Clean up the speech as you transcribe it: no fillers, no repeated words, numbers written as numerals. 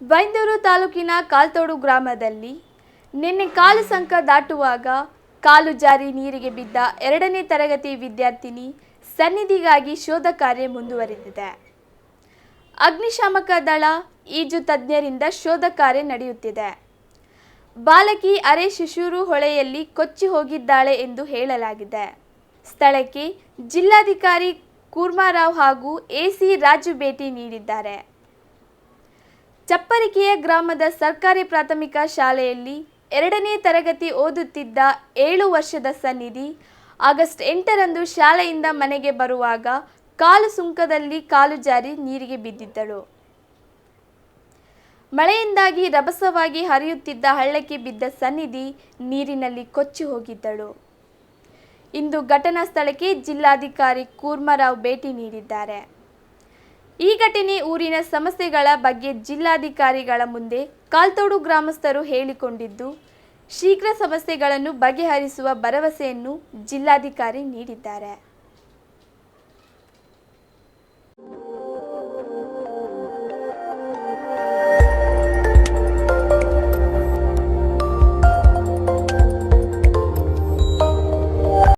ಬೈಂದೂರು ತಾಲೂಕಿನ ಕಾಲ್ತೋಡು ಗ್ರಾಮದಲ್ಲಿ ನಿನ್ನೆ ಕಾಲು ಸಂಕ ದಾಟುವಾಗ ಕಾಲು ಜಾರಿ ನೀರಿಗೆ ಬಿದ್ದ 2ನೇ ತರಗತಿ ವಿದ್ಯಾರ್ಥಿನಿ ಸನ್ನಿಧಿಗಾಗಿ ಶೋಧ ಕಾರ್ಯ ಮುಂದುವರೆದಿದೆ. ಅಗ್ನಿಶಾಮಕ ದಳ, ಈಜು ತಜ್ಞರಿಂದ ಶೋಧ ಕಾರ್ಯ ನಡೆಯುತ್ತಿದೆ. ಬಾಲಕಿ ಅರೆ ಶಿಶೂರು ಹೊಳೆಯಲ್ಲಿ ಕೊಚ್ಚಿ ಹೋಗಿದ್ದಾಳೆ ಎಂದು ಹೇಳಲಾಗಿದೆ. ಸ್ಥಳಕ್ಕೆ ಜಿಲ್ಲಾಧಿಕಾರಿ ಕೂರ್ಮಾರಾವ್ ಹಾಗೂ ಎಸಿ ರಾಜು ಭೇಟಿ ನೀಡಿದ್ದಾರೆ. ಚಪ್ಪರಿಕೆಯ ಗ್ರಾಮದ ಸರ್ಕಾರಿ ಪ್ರಾಥಮಿಕ ಶಾಲೆಯಲ್ಲಿ 2ನೇ ತರಗತಿ ಓದುತ್ತಿದ್ದ 7 ವರ್ಷದ ಸನ್ನಿಧಿ ಆಗಸ್ಟ್ 8ರಂದು ಶಾಲೆಯಿಂದ ಮನೆಗೆ ಬರುವಾಗ ಕಾಲು ಸುಂಕದಲ್ಲಿ ಕಾಲು ಜಾರಿ ನೀರಿಗೆ ಬಿದ್ದಿದ್ದಳು. ಮಳೆಯಿಂದಾಗಿ ರಭಸವಾಗಿ ಹರಿಯುತ್ತಿದ್ದ ಹಳ್ಳಕ್ಕೆ ಬಿದ್ದ ಸನ್ನಿಧಿ ನೀರಿನಲ್ಲಿ ಕೊಚ್ಚಿ ಹೋಗಿದ್ದಳು. ಇಂದು ಘಟನಾ ಸ್ಥಳಕ್ಕೆ ಜಿಲ್ಲಾಧಿಕಾರಿ ಕೂರ್ಮಾರಾವ್ ಭೇಟಿ ನೀಡಿದ್ದಾರೆ. ಈ ಘಟನೆ ಊರಿನ ಸಮಸ್ಯೆಗಳ ಬಗ್ಗೆ ಜಿಲ್ಲಾಧಿಕಾರಿಗಳ ಮುಂದೆ ಕಾಲ್ತೋಡು ಗ್ರಾಮಸ್ಥರು ಹೇಳಿಕೊಂಡಿದ್ದು, ಶೀಘ್ರ ಸಮಸ್ಯೆಗಳನ್ನು ಬಗೆಹರಿಸುವ ಭರವಸೆಯನ್ನು ಜಿಲ್ಲಾಧಿಕಾರಿ ನೀಡಿದ್ದಾರೆ.